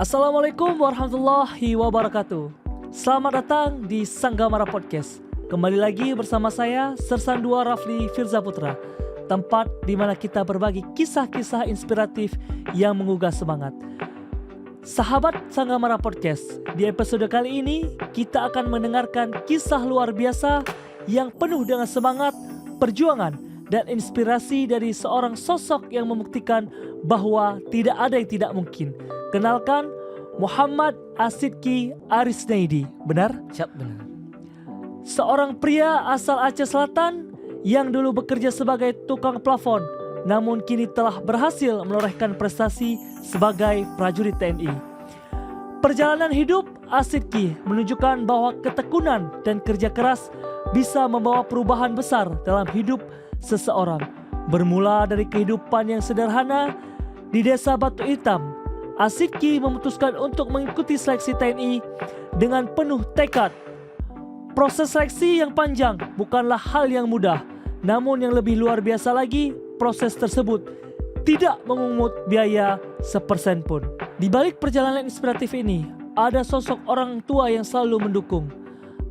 Assalamualaikum warahmatullahi wabarakatuh. Selamat datang di Sanggamara Podcast. Kembali lagi bersama saya Sersan 2 Rafli Firza Putra. Tempat di mana kita berbagi kisah-kisah inspiratif yang menggugah semangat. Sahabat Sanggamara Podcast, di episode kali ini kita akan mendengarkan kisah luar biasa yang penuh dengan semangat, perjuangan, dan inspirasi dari seorang sosok yang membuktikan bahwa tidak ada yang tidak mungkin. Kenalkan, Muhammad Asidki Arisnaidi. Benar? Siap, benar. Seorang pria asal Aceh Selatan yang dulu bekerja sebagai tukang plafon, namun kini telah berhasil menorehkan prestasi sebagai prajurit TNI. Perjalanan hidup Asidki menunjukkan bahwa ketekunan dan kerja keras bisa membawa perubahan besar dalam hidup seseorang. Bermula dari kehidupan yang sederhana di desa Batu Hitam, Asidki memutuskan untuk mengikuti seleksi TNI dengan penuh tekad. Proses seleksi yang panjang bukanlah hal yang mudah, namun yang lebih luar biasa lagi, proses tersebut tidak memungut biaya sepersen pun. Di balik perjalanan inspiratif ini, ada sosok orang tua yang selalu mendukung.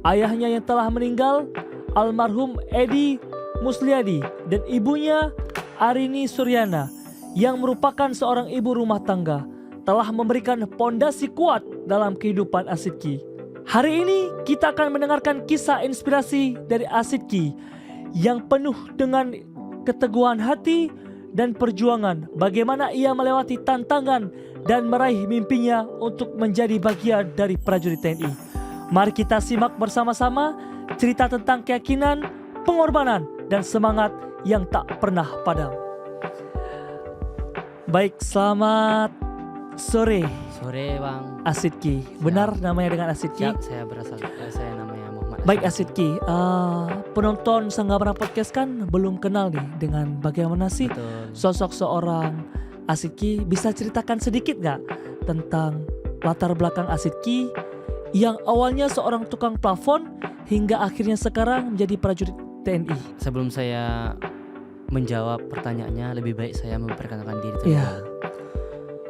Ayahnya yang telah meninggal, almarhum Edi Musliadi, dan ibunya Arini Suryana, yang merupakan seorang ibu rumah tangga, telah memberikan pondasi kuat dalam kehidupan Asidki. Hari ini kita akan mendengarkan kisah inspirasi dari Asidki yang penuh dengan keteguhan hati dan perjuangan, bagaimana ia melewati tantangan dan meraih mimpinya untuk menjadi bagian dari prajurit TNI. Mari kita simak bersama-sama cerita tentang keyakinan, pengorbanan, dan semangat yang tak pernah padam. Baik, selamat sore Bang. Asidki. Benar namanya dengan Asidki? Siap, saya namanya Muhammad. Baik Asidki, penonton Sanggamara Podcast kan belum kenal nih dengan bagaimana sih Betul. sosok seorang Asidki. Bisa ceritakan sedikit gak tentang latar belakang Asidki yang awalnya seorang tukang plafon hingga akhirnya sekarang menjadi prajurit TNI? Sebelum saya menjawab pertanyaannya, lebih baik saya memperkenalkan diri terlebih Iya. dahulu.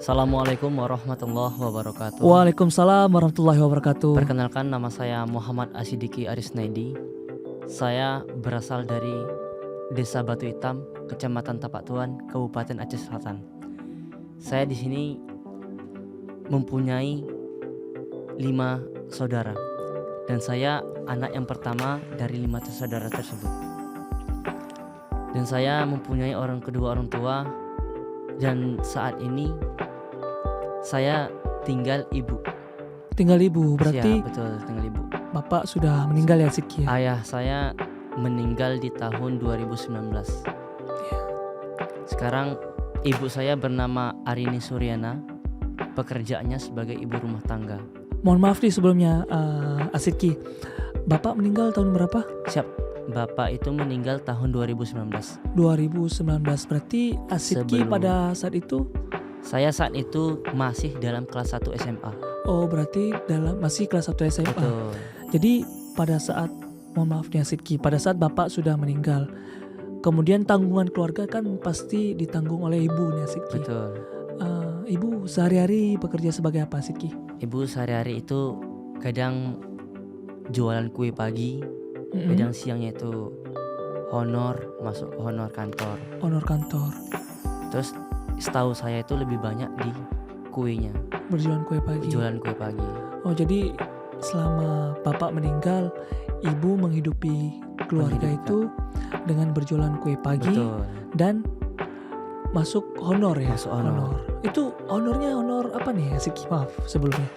Assalamualaikum warahmatullahi wabarakatuh. Waalaikumsalam warahmatullahi wabarakatuh. Perkenalkan, nama saya Muhammad Asidki Arisnaidi. Saya berasal dari Desa Batu Hitam, Kecamatan Tapak Tuan, Kabupaten Aceh Selatan. Saya di sini mempunyai 5 saudara, dan saya anak yang pertama dari 5 saudara tersebut. Dan saya mempunyai kedua orang tua, dan saat ini saya tinggal ibu. Tinggal ibu, berarti Siap, betul, tinggal ibu. bapak sudah meninggal ya Asidki ya? Ayah saya meninggal di tahun 2019. Sekarang ibu saya bernama Arini Suryana, pekerjaannya sebagai ibu rumah tangga. Mohon maaf nih sebelumnya Asidki, bapak meninggal tahun berapa? Siap, bapak itu meninggal tahun 2019. 2019, berarti Asidki Sebelum- pada saat itu, Saya saat itu masih dalam kelas 1 SMA. oh berarti masih kelas 1 SMA. Betul. Jadi pada saat, mohon maaf nih Asidki, pada saat bapak sudah meninggal, kemudian tanggungan keluarga kan pasti ditanggung oleh ibu nih Asidki. Betul. Ibu sehari-hari bekerja sebagai apa Asidki? Ibu sehari-hari itu kadang jualan kue pagi, kadang siangnya itu masuk honor kantor. Honor kantor, Terus setahu saya itu lebih banyak di kuenya, berjualan kue pagi. jualan kue pagi. Oh jadi selama bapak meninggal, ibu menghidupi keluarga itu dengan berjualan kue pagi. Betul. Dan masuk honor ya? Masuk honor. Itu honornya honor apa nih Asidki? Maaf sebelumnya.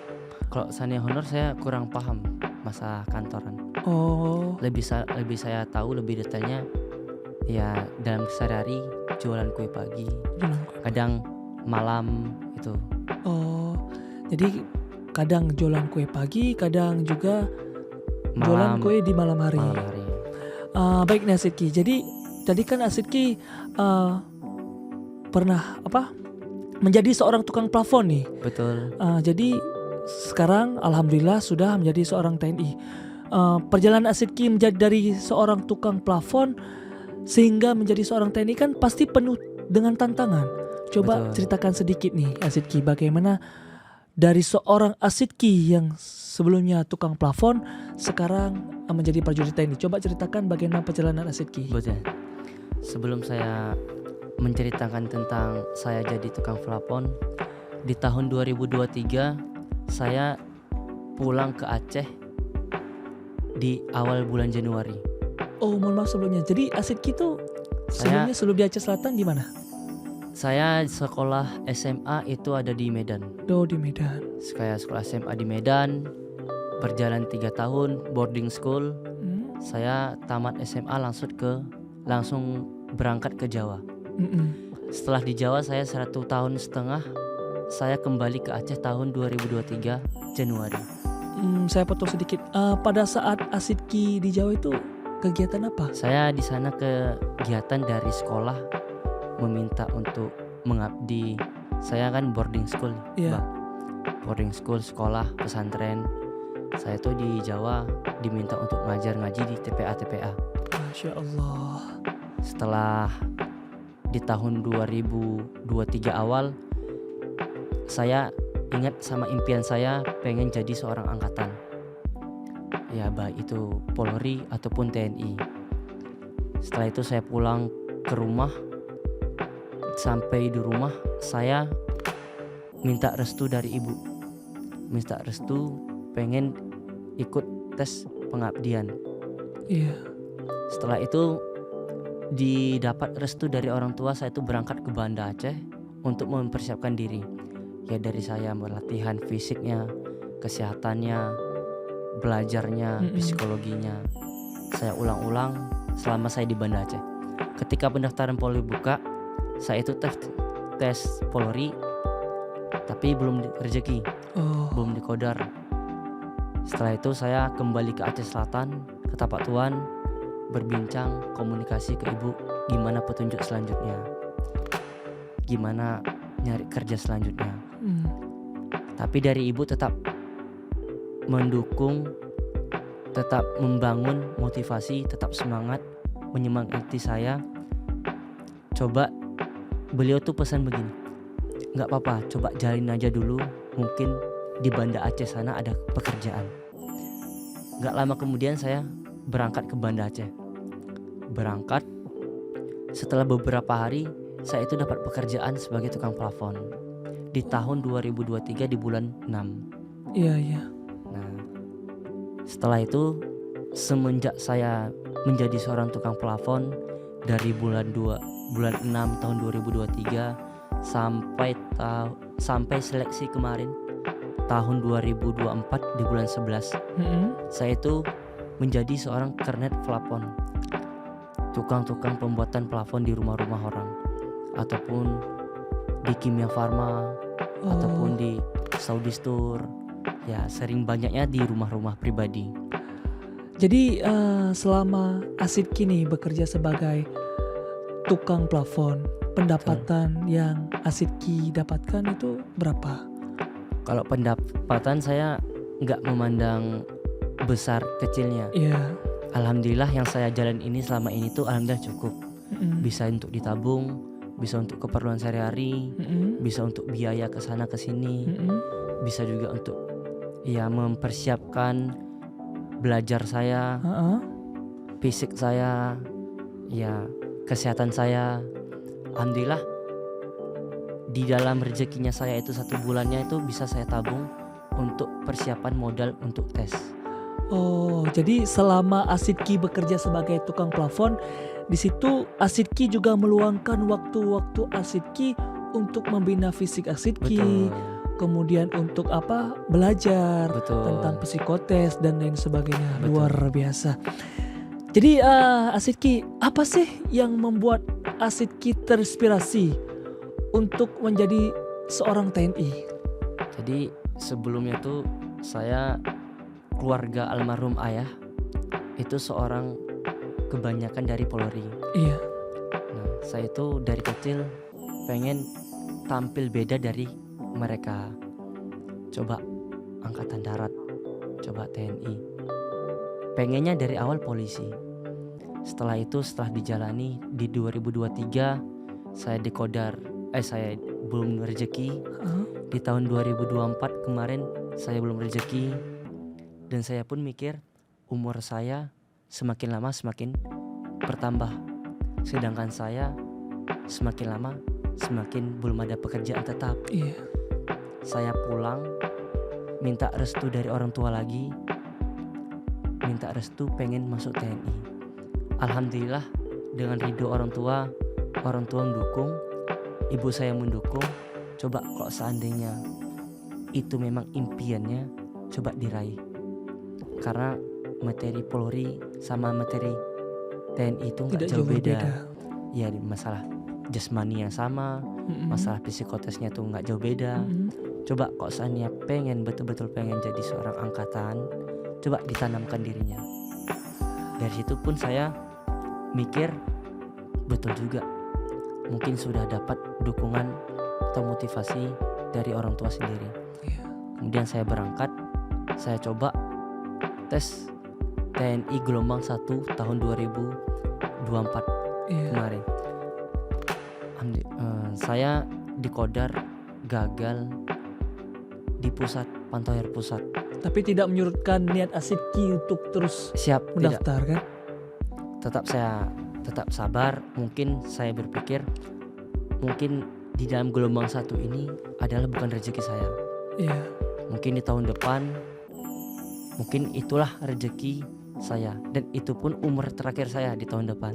Kalau sania honor saya kurang paham masa kantoran. Oh, Lebih saya tahu lebih detailnya ya dalam sehari-hari jualan kue pagi, jualan kue. kadang malam itu. Oh, jadi kadang jualan kue pagi, kadang juga jualan kue di malam hari. Malam hari. Baik nih Asidki. Jadi tadi kan Asidki pernah menjadi seorang tukang plafon nih. Betul. Jadi sekarang alhamdulillah sudah menjadi seorang TNI. Perjalanan Asidki menjadi dari seorang tukang plafon sehingga menjadi seorang TNI kan pasti penuh dengan tantangan. Coba Betul. ceritakan sedikit nih Asidki, bagaimana dari seorang Asidki yang sebelumnya tukang plafon sekarang menjadi prajurit TNI. Coba ceritakan bagaimana perjalanan Asidki. Betul. Sebelum saya menceritakan tentang saya jadi tukang plafon, di tahun 2023 saya pulang ke Aceh di awal bulan Januari. Oh, mohon maaf sebelumnya. Jadi Asidki itu sebelumnya sebelum di Aceh Selatan di mana? Saya sekolah SMA itu ada di Medan. Oh, di Medan. Saya sekolah SMA di Medan, berjalan 3 tahun boarding school. Saya tamat SMA langsung berangkat ke Jawa. Setelah di Jawa saya 1,5 tahun, saya kembali ke Aceh tahun 2023 Januari. Saya potong sedikit. Pada saat Asidki di Jawa itu kegiatan apa? Saya di sana kegiatan dari sekolah meminta untuk mengabdi. Saya kan boarding school, Iya. Bang. Boarding school, sekolah pesantren. Saya tuh di Jawa diminta untuk ngajar ngaji di TPA. Masya Allah. Setelah di tahun 2023 awal, saya ingat sama impian saya pengen jadi seorang angkatan. Ya baik itu Polri ataupun TNI. Setelah itu saya pulang ke rumah. Sampai di rumah saya minta restu dari ibu. Minta restu pengen ikut tes pengabdian. Iya. Setelah itu didapat restu dari orang tua, saya itu berangkat ke Banda Aceh untuk mempersiapkan diri. Ya dari saya melatihan fisiknya, kesehatannya, belajarnya, psikologinya. Saya ulang-ulang selama saya di Banda Aceh. Ketika pendaftaran Polri buka, saya itu tes Polri tapi belum rezeki, belum dikodar. Setelah itu saya kembali ke Aceh Selatan, ke Tapak Tuan, berbincang, komunikasi ke ibu gimana petunjuk selanjutnya, gimana nyari kerja selanjutnya. Tapi dari ibu tetap mendukung, tetap membangun motivasi, tetap semangat, menyemangati saya. Coba beliau tuh pesan begini, nggak apa-apa, coba jalin aja dulu, mungkin di Banda Aceh sana ada pekerjaan. Nggak lama kemudian saya berangkat ke Banda Aceh. Berangkat, setelah beberapa hari saya itu dapat pekerjaan sebagai tukang plafon di tahun 2023 di bulan 6. Iya. Nah, setelah itu semenjak saya menjadi seorang tukang plafon dari bulan 6 tahun 2023 sampai seleksi kemarin tahun 2024 di bulan 11, saya itu menjadi seorang kernet plafon, tukang-tukang pembuatan plafon di rumah-rumah orang ataupun di Kimia Farma ataupun di Saudi Store. Ya sering banyaknya di rumah-rumah pribadi. Jadi selama Asidki nih bekerja sebagai tukang plafon, pendapatan yang Asidki dapatkan itu berapa? Kalau pendapatan saya nggak memandang besar kecilnya. Iya. Alhamdulillah yang saya jalan ini selama ini tuh alhamdulillah cukup. Bisa untuk ditabung, bisa untuk keperluan sehari-hari, bisa untuk biaya ke sana ke sini, bisa juga untuk ya mempersiapkan belajar saya, fisik saya, ya kesehatan saya. Alhamdulillah di dalam rezekinya saya itu 1 bulannya itu bisa saya tabung untuk persiapan modal untuk tes. Oh, jadi selama Asidki bekerja sebagai tukang plafon, di situ Asidki juga meluangkan waktu-waktu Asidki untuk membina fisik Asidki, kemudian untuk belajar tentang psikotes dan lain sebagainya. Luar biasa. Jadi Asidki, apa sih yang membuat Asidki terinspirasi untuk menjadi seorang TNI? Jadi sebelumnya tuh saya keluarga almarhum ayah itu seorang kebanyakan dari Polri. Iya. Nah, saya itu dari kecil pengen tampil beda dari mereka. Coba angkatan darat, coba TNI. Pengennya dari awal polisi. Setelah itu setelah dijalani di 2023 saya dikodar, saya belum rezeki. di tahun 2024 kemarin saya belum rezeki, dan saya pun mikir umur saya semakin lama semakin bertambah, sedangkan saya semakin lama semakin belum ada pekerjaan tetap. Iya. Saya pulang minta restu dari orang tua lagi, minta restu pengen masuk TNI. Alhamdulillah dengan ridho orang tua mendukung, ibu saya mendukung. Coba kalau seandainya itu memang impiannya, coba diraih. Karena materi Polri sama materi TNI itu nggak Tidak jauh jauh beda. berbeda. Ya masalah jasmani yang sama, masalah psikotesnya tuh nggak jauh beda. Coba kok seandainya betul-betul pengen jadi seorang angkatan, coba ditanamkan dirinya. Dari situ pun saya mikir betul juga, mungkin sudah dapat dukungan atau motivasi dari orang tua sendiri. Kemudian saya berangkat, saya coba tes TNI gelombang 1 tahun 2024 kemarin. Saya di Kodar gagal di pusat, Pantoir pusat. Tapi tidak menyurutkan niat Asidki untuk terus Siap, tidak. mendaftar kan? Saya tetap sabar. Mungkin saya berpikir mungkin di dalam gelombang 1 ini adalah bukan rezeki saya. Iya. Mungkin di tahun depan, mungkin itulah rezeki saya, dan itu pun umur terakhir saya di tahun depan.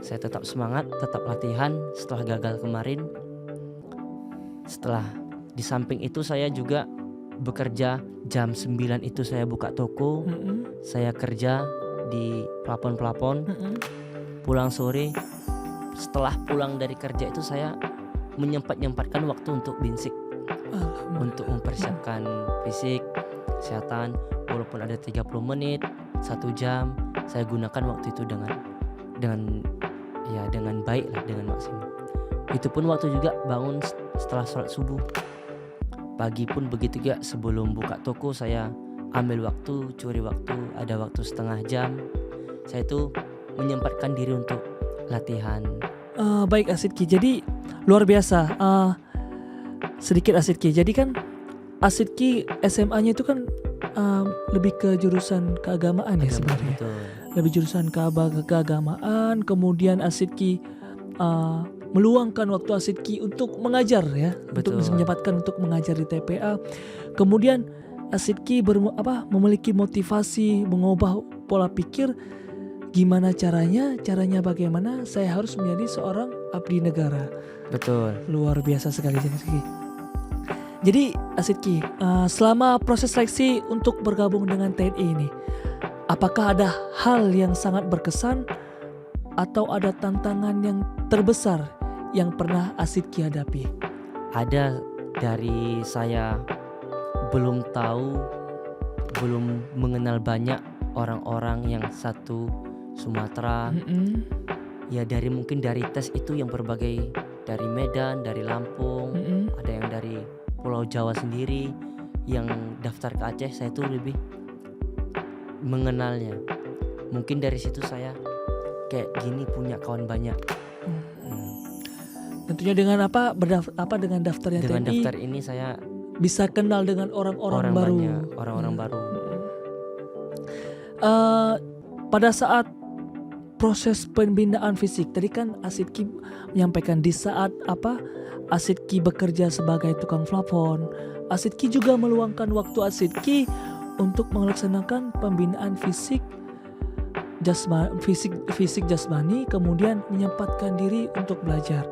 Saya tetap semangat, tetap latihan setelah gagal kemarin. Setelah di samping itu saya juga bekerja jam 9 itu saya buka toko. Saya kerja di plafon-plafon. Pulang sore, setelah pulang dari kerja itu saya menyempatkan waktu untuk binsik, untuk mempersiapkan fisik, kesehatan. Walaupun ada 30 menit, 1 jam, saya gunakan waktu itu dengan baik lah, dengan maksimal. Itu pun waktu juga bangun setelah sholat subuh. Pagi pun begitu juga, sebelum buka toko saya ambil waktu, curi waktu, ada waktu setengah jam. Saya itu menyempatkan diri untuk latihan. Baik Asidki, jadi luar biasa. Sedikit Asidki, jadi kan Asidki SMA-nya itu kan lebih ke jurusan keagamaan ya sebenarnya. Betul. Lebih jurusan keagamaan. Kemudian Asidki meluangkan waktu Asidki untuk mengajar ya, Betul. untuk bisa menyempatkan untuk mengajar di TPA. Kemudian Asidki memiliki motivasi mengubah pola pikir. Gimana caranya bagaimana saya harus menjadi seorang abdi negara. Betul. Luar biasa sekali Asidki. Jadi Asidki, selama proses seleksi untuk bergabung dengan TNI ini, apakah ada hal yang sangat berkesan atau ada tantangan yang terbesar yang pernah Asidki hadapi? Ada, dari saya belum mengenal banyak orang-orang yang satu Sumatera. Ya mungkin dari tes itu yang berbagai, dari Medan, dari Lampung, ada yang dari Pulau Jawa sendiri yang daftar ke Aceh. Saya tuh lebih mengenalnya. Mungkin dari situ saya kayak gini punya kawan banyak. Tentunya dengan dengan daftarnya Dengan TNI daftar ini saya bisa kenal dengan orang-orang baru. Orang-orang baru. Pada saat proses pembinaan fisik, tadi kan Asidki menyampaikan di saat Asidki bekerja sebagai tukang plafon, Asidki juga meluangkan waktu Asidki untuk melaksanakan pembinaan fisik jasmani, kemudian menyempatkan diri untuk belajar.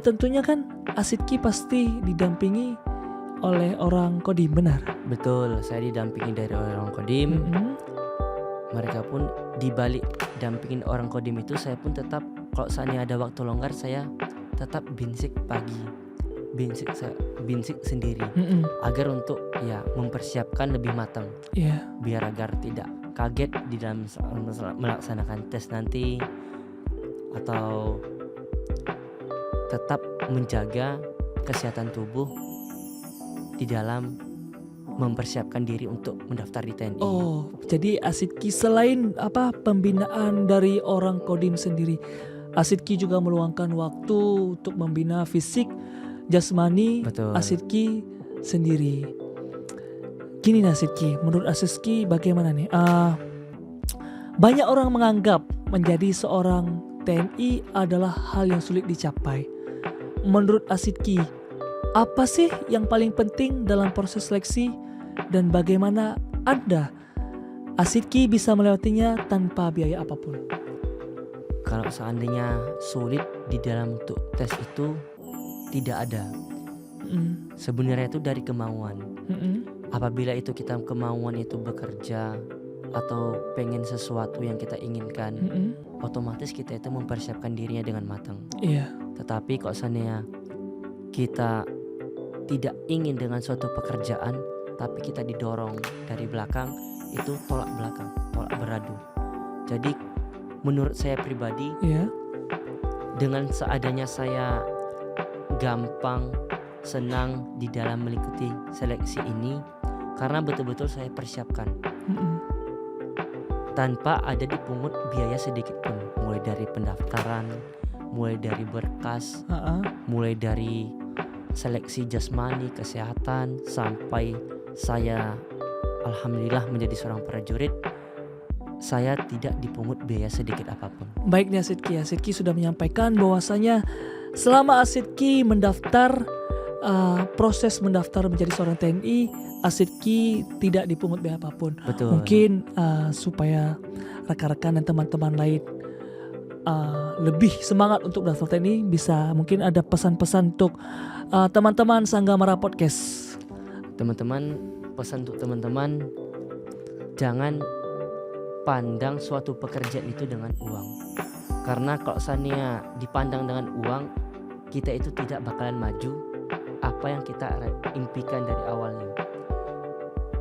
Tentunya kan Asidki pasti didampingi oleh orang Kodim, benar? Betul, saya didampingi dari orang Kodim. Mereka pun dibalik dampingin orang Kodim itu, saya pun tetap kalau seandainya ada waktu longgar saya tetap binsik pagi, binsik sendiri, agar untuk mempersiapkan lebih matang, biar agar tidak kaget di dalam melaksanakan tes nanti, atau tetap menjaga kesehatan tubuh di dalam mempersiapkan diri untuk mendaftar di TNI. Oh, jadi Asidki selain pembinaan dari orang Kodim sendiri, Asidki juga meluangkan waktu untuk membina fisik jasmani Betul. Asidki sendiri. Gini nih Asidki, menurut Asidki bagaimana nih? Banyak orang menganggap menjadi seorang TNI adalah hal yang sulit dicapai. Menurut Asidki, apa sih yang paling penting dalam proses seleksi dan bagaimana Anda, Asidki, bisa melewatinya tanpa biaya apapun? Kalau seandainya sulit di dalam untuk tes itu tidak ada. Sebenarnya itu dari kemauan. Apabila itu kita kemauan itu bekerja atau pengen sesuatu yang kita inginkan, otomatis kita itu mempersiapkan dirinya dengan matang. Iya. Tetapi kalau seandainya kita tidak ingin dengan suatu pekerjaan, tapi kita didorong dari belakang, itu tolak belakang, tolak beradu. Jadi menurut saya pribadi, Iya. dengan seadanya saya gampang, senang di dalam mengikuti seleksi ini, karena betul-betul saya persiapkan tanpa ada dipungut biaya sedikit pun, mulai dari pendaftaran, mulai dari berkas, mulai dari seleksi jasmani, kesehatan, sampai saya alhamdulillah menjadi seorang prajurit, saya tidak dipungut biaya sedikit apapun. Baik nih Asidki, Asidki sudah menyampaikan bahwasanya selama Asidki mendaftar, proses mendaftar menjadi seorang TNI, Asidki tidak dipungut biaya apapun. Betul. Mungkin supaya rekan-rekan dan teman-teman lain lebih semangat untuk daftar TNI, bisa mungkin ada pesan-pesan untuk teman-teman Sanggamara Podcast. Teman-teman, pesan untuk teman-teman, jangan pandang suatu pekerjaan itu dengan uang. Karena kalau seandainya dipandang dengan uang, kita itu tidak bakalan maju apa yang kita impikan dari awalnya.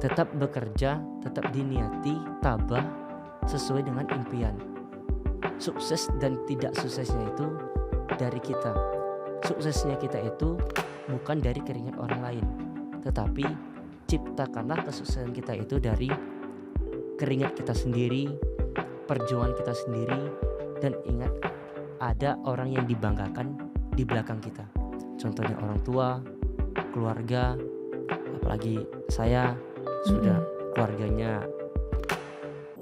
Tetap bekerja, tetap diniati, tabah sesuai dengan impian. Sukses dan tidak suksesnya itu dari kita. Suksesnya kita itu bukan dari keringat orang lain, tetapi ciptakanlah kesuksesan kita itu dari keringat kita sendiri, perjuangan kita sendiri, dan ingat ada orang yang dibanggakan di belakang kita. Contohnya orang tua, keluarga, apalagi saya sudah keluarganya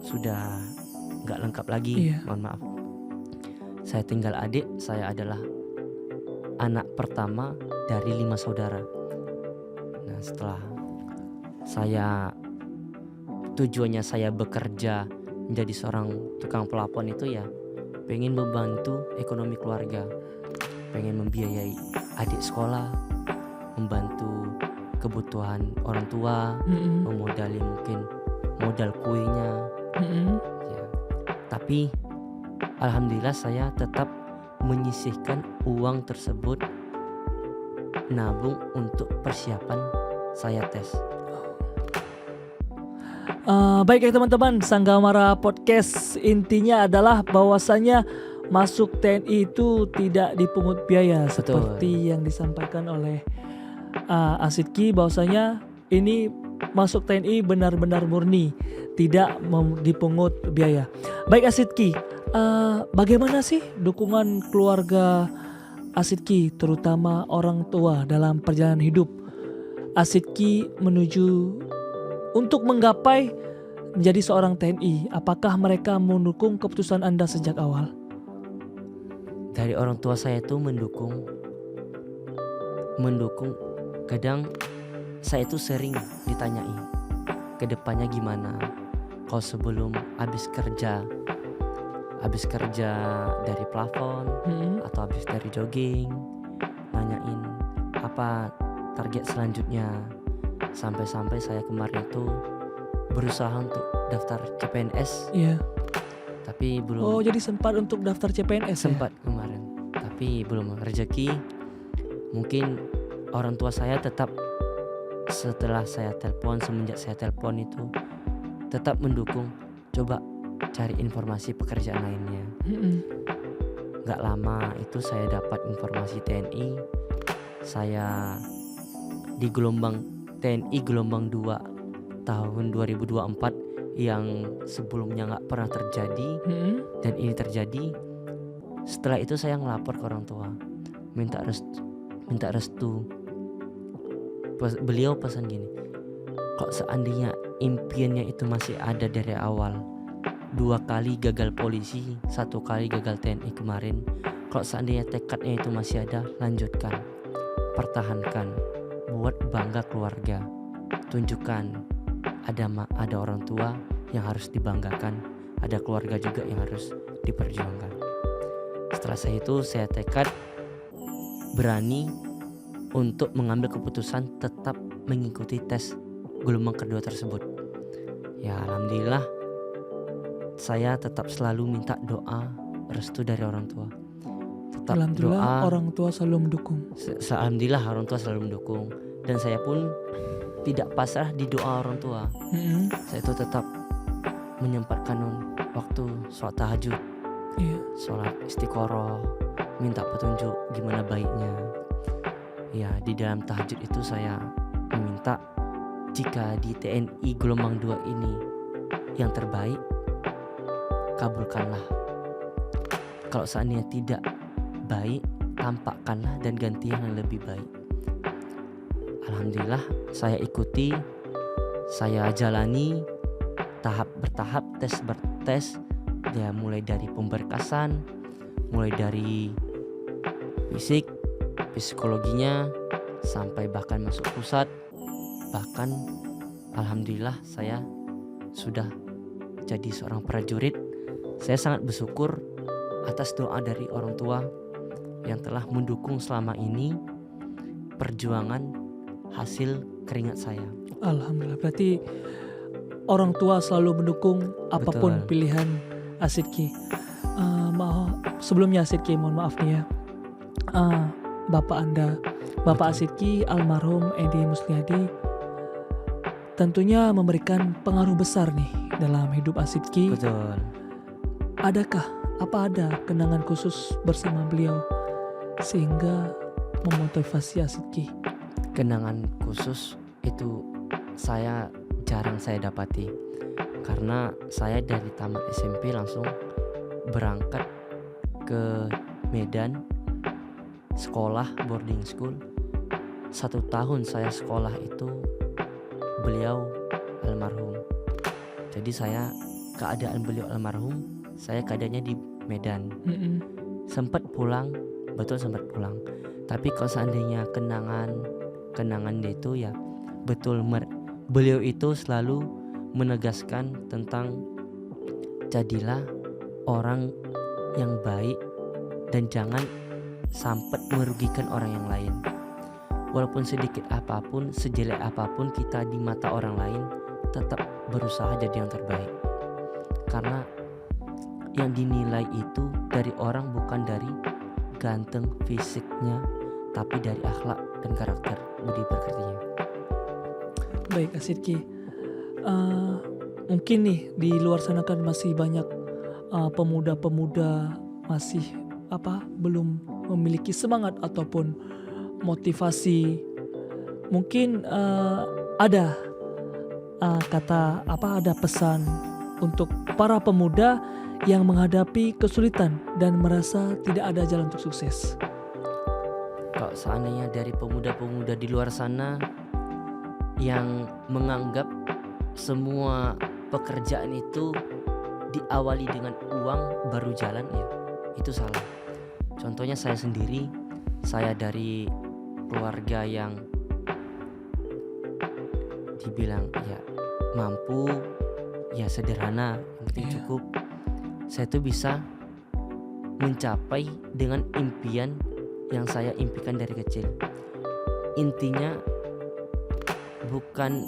sudah nggak lengkap lagi. Iya. Mohon maaf. Saya tinggal adik, saya adalah anak pertama dari 5 saudara. Nah, setelah tujuannya saya bekerja menjadi seorang tukang pelapon itu ya pengen membantu ekonomi keluarga, pengen membiayai adik sekolah, membantu kebutuhan orang tua, memodali mungkin modal kuenya. Ya. Tapi alhamdulillah saya tetap menyisihkan uang tersebut nabung untuk persiapan saya tes. Baik ya teman-teman Sanggamara Podcast, intinya adalah bahwasanya masuk TNI itu tidak dipungut biaya. Betul. Seperti yang disampaikan oleh Asidki, bahwasanya ini masuk TNI benar-benar murni, tidak dipungut biaya. Baik Asidki, bagaimana sih dukungan keluarga Asidki, terutama orang tua dalam perjalanan hidup Asidki menuju untuk menggapai menjadi seorang TNI? Apakah mereka mendukung keputusan Anda sejak awal? Dari orang tua saya itu mendukung. Kadang saya itu sering ditanyai kedepannya gimana. Kalau sebelum habis kerja dari plafon atau habis dari jogging, nanyain apa target selanjutnya. Sampai-sampai saya kemarin itu berusaha untuk daftar CPNS. Iya. Tapi belum. Oh, jadi sempat untuk daftar CPNS? Sempat kemarin, tapi belum rezeki. Mungkin orang tua saya tetap semenjak saya telepon itu tetap mendukung. Coba cari informasi pekerjaan lainnya. Gak lama itu saya dapat informasi TNI. Saya di TNI gelombang 2 tahun 2024 yang sebelumnya gak pernah terjadi, dan ini terjadi. Setelah itu saya ngelapor ke orang tua, minta minta restu. Beliau pesan gini, kok seandainya impiannya itu masih ada dari awal, 2 kali gagal polisi, 1 kali gagal TNI kemarin, kalau seandainya tekadnya itu masih ada, lanjutkan, pertahankan, buat bangga keluarga, tunjukkan ada orang tua yang harus dibanggakan, ada keluarga juga yang harus diperjuangkan. Setelah saya tekad berani untuk mengambil keputusan tetap mengikuti tes gelombang kedua tersebut. Ya alhamdulillah, saya tetap selalu minta doa restu dari orang tua. Tetap Alhamdulillah doa, orang tua selalu mendukung. Alhamdulillah orang tua selalu mendukung, dan saya pun tidak pasrah di doa orang tua. Saya itu tetap menyempatkan waktu sholat tahajud, sholat istiqoroh, minta petunjuk gimana baiknya. Ya di dalam tahajud itu saya meminta, jika di TNI gelombang 2 ini yang terbaik, kabulkanlah. Kalau seandainya tidak baik, tampakkanlah dan ganti yang lebih baik. Alhamdulillah saya ikuti, saya jalani tahap bertahap, tes bertes, ya mulai dari pemberkasan, mulai dari fisik, psikologinya, sampai bahkan masuk pusat. Bahkan alhamdulillah saya sudah jadi seorang prajurit. Saya sangat bersyukur atas doa dari orang tua yang telah mendukung selama ini perjuangan hasil keringat saya. Alhamdulillah, berarti orang tua selalu mendukung apapun Betul. pilihan Asidki. Sebelumnya Asidki mohon maaf nih ya, Bapak Betul. Asidki almarhum Edi Musliadi tentunya memberikan pengaruh besar nih dalam hidup Asidki. Betul. Ada kenangan khusus bersama beliau sehingga memotivasi Asidki? Kenangan khusus itu jarang saya dapati, karena saya dari tamat SMP langsung berangkat ke Medan, sekolah boarding school. 1 tahun saya sekolah itu beliau almarhum. Jadi keadaan beliau almarhum, saya keadaannya di Medan. Sempat pulang, tapi kalau seandainya kenangan itu ya betul, beliau itu selalu menegaskan tentang jadilah orang yang baik dan jangan sampai merugikan orang yang lain. Walaupun sedikit apapun, sejelek apapun kita di mata orang lain, tetap berusaha jadi yang terbaik. Karena yang dinilai itu dari orang bukan dari ganteng fisiknya, tapi dari akhlak dan karakter budi pekertinya. Baik Asidki, mungkin nih di luar sana kan masih banyak pemuda-pemuda masih belum memiliki semangat ataupun motivasi. Mungkin ada ada pesan untuk para pemuda yang menghadapi kesulitan dan merasa tidak ada jalan untuk sukses. Kalau seandainya dari pemuda-pemuda di luar sana yang menganggap semua pekerjaan itu diawali dengan uang baru jalan, ya itu salah. Contohnya saya sendiri, saya dari keluarga yang dibilang ya mampu, ya sederhana, yang penting cukup. Saya tuh bisa mencapai dengan impian yang saya impikan dari kecil. Intinya bukan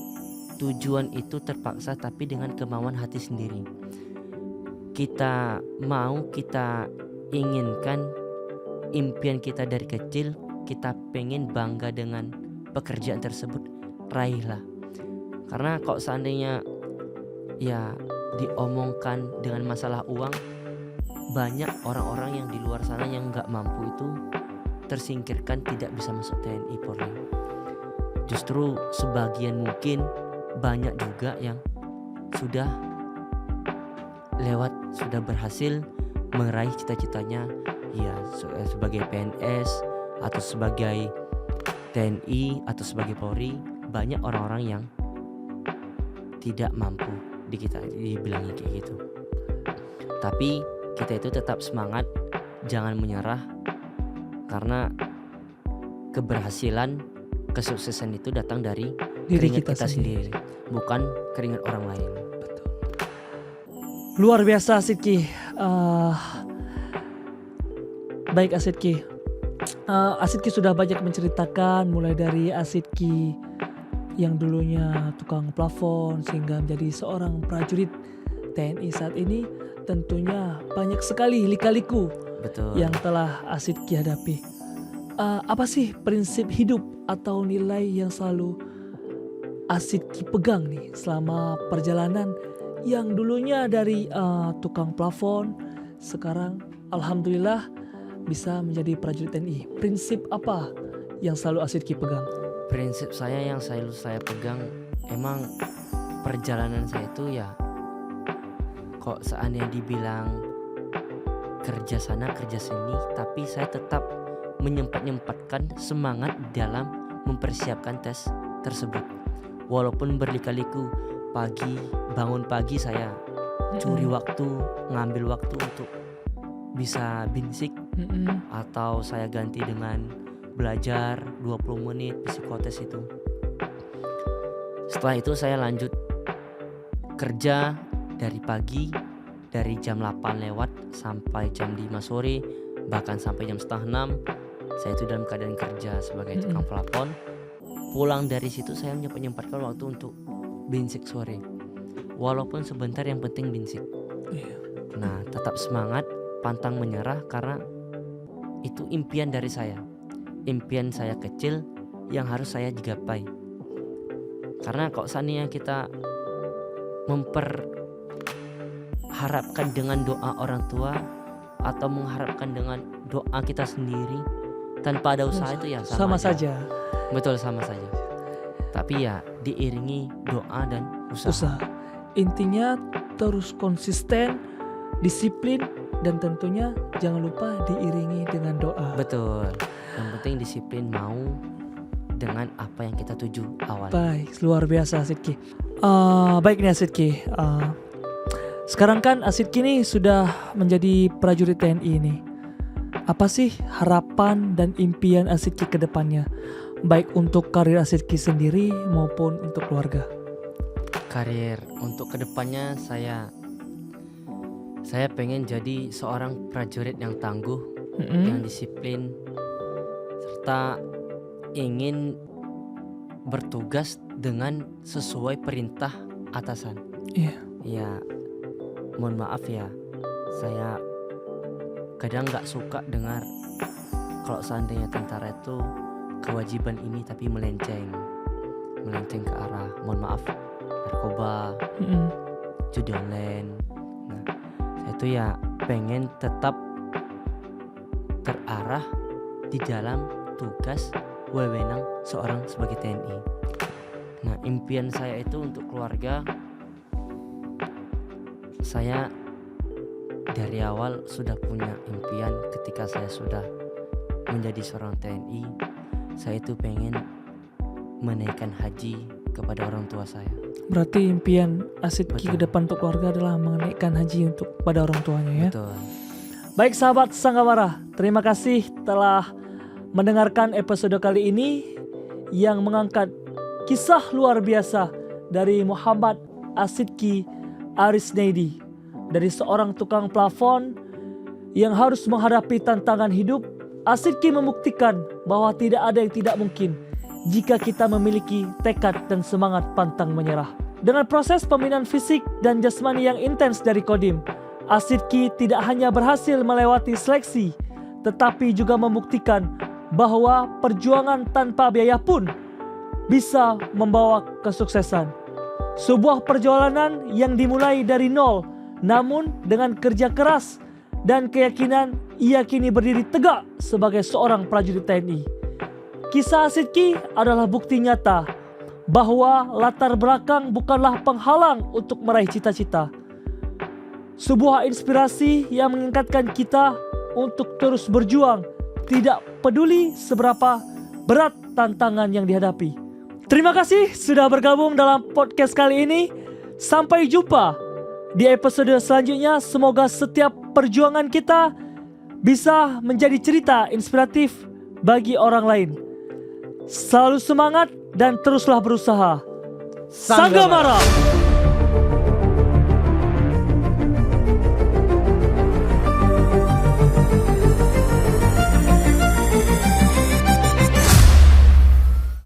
tujuan itu terpaksa, tapi dengan kemauan hati sendiri. Kita inginkan impian kita dari kecil, kita pengen bangga dengan pekerjaan tersebut, raihlah. Karena kalau seandainya ya diomongkan dengan masalah uang, banyak orang-orang yang di luar sana yang gak mampu itu tersingkirkan, tidak bisa masuk TNI Polri. Justru sebagian mungkin banyak juga yang sudah berhasil meraih cita-citanya, ya sebagai PNS atau sebagai TNI atau sebagai Polri, banyak orang-orang yang tidak mampu dibilangi kayak gitu. Tapi kita itu tetap semangat, jangan menyerah, karena keberhasilan, kesuksesan itu datang dari Diri keringat kita kita sendiri, bukan keringat orang lain. Luar biasa Asidki. Baik Asidki. Asidki sudah banyak menceritakan mulai dari Asidki yang dulunya tukang plafon sehingga menjadi seorang prajurit TNI saat ini. Tentunya banyak sekali lika-liku Betul. yang telah Asidki hadapi. Apa sih prinsip hidup atau nilai yang selalu Asidki pegang nih selama perjalanan yang dulunya dari tukang plafon, sekarang alhamdulillah bisa menjadi prajurit TNI. Prinsip apa yang selalu Asidki pegang? Prinsip saya yang selalu saya pegang, emang perjalanan saya itu ya, kok seandainya dibilang kerja sana kerja sini, tapi saya tetap menyempatkan semangat dalam mempersiapkan tes tersebut. Walaupun berlika-liku, bangun pagi saya curi waktu, ngambil waktu untuk bisa binsik, atau saya ganti dengan belajar 20 menit psikotes itu. Setelah itu saya lanjut kerja dari pagi, dari jam 8 lewat sampai jam 5 sore, bahkan sampai jam setengah 6 saya itu dalam keadaan kerja sebagai tukang plafon. Pulang dari situ saya menyempatkan waktu untuk binsik sore, walaupun sebentar, yang penting binsik. Nah, tetap semangat, pantang menyerah, karena itu impian dari saya. Impian saya kecil yang harus saya gapai. Karena kalau seandainya kita memperharapkan dengan doa orang tua atau mengharapkan dengan doa kita sendiri tanpa ada usaha, itu ya sama saja. Betul, sama saja. Tapi ya diiringi doa dan usaha. Intinya terus konsisten, disiplin, dan tentunya jangan lupa diiringi dengan doa. Betul. Yang penting disiplin, mau dengan apa yang kita tuju awal. Baik, luar biasa Asidki. Baik nih Asidki. Sekarang kan Asidki nih sudah menjadi prajurit TNI nih. Apa sih harapan dan impian Asidki ke depannya? Baik untuk karir Asidki sendiri maupun untuk keluarga. Karir untuk kedepannya saya pengen jadi seorang prajurit yang tangguh, yang disiplin, serta ingin bertugas dengan sesuai perintah atasan. Ya, mohon maaf ya, saya kadang gak suka dengar kalau seandainya tentara itu kewajiban ini tapi melenceng ke arah, mohon maaf, narkoba, judi online. Nah, saya itu ya pengen tetap terarah di dalam tugas wewenang seorang sebagai TNI. Nah, impian saya itu untuk keluarga, saya dari awal sudah punya impian ketika saya sudah menjadi seorang TNI. Saya itu pengen menaikkan haji kepada orang tua saya. Berarti impian Asidki ke depan untuk keluarga adalah menaikkan haji untuk pada orang tuanya ya. Betul. Baik sahabat Sanggamara, terima kasih telah mendengarkan episode kali ini yang mengangkat kisah luar biasa dari Muhammad Asidki Arisnaidi, dari seorang tukang plafon yang harus menghadapi tantangan hidup. Asidki membuktikan bahwa tidak ada yang tidak mungkin jika kita memiliki tekad dan semangat pantang menyerah. Dengan proses pembinaan fisik dan jasmani yang intens dari Kodim, Asidki tidak hanya berhasil melewati seleksi, tetapi juga membuktikan bahwa perjuangan tanpa biaya pun bisa membawa kesuksesan. Sebuah perjalanan yang dimulai dari nol, namun dengan kerja keras dan keyakinan, ia kini berdiri tegak sebagai seorang prajurit TNI. Kisah Asidki adalah bukti nyata bahwa latar belakang bukanlah penghalang untuk meraih cita-cita. Sebuah inspirasi yang mengingatkan kita untuk terus berjuang, tidak peduli seberapa berat tantangan yang dihadapi. Terima kasih sudah bergabung dalam podcast kali ini. Sampai jumpa di episode selanjutnya. Semoga setiap perjuangan kita bisa menjadi cerita inspiratif bagi orang lain. Selalu semangat dan teruslah berusaha. Sanggamara.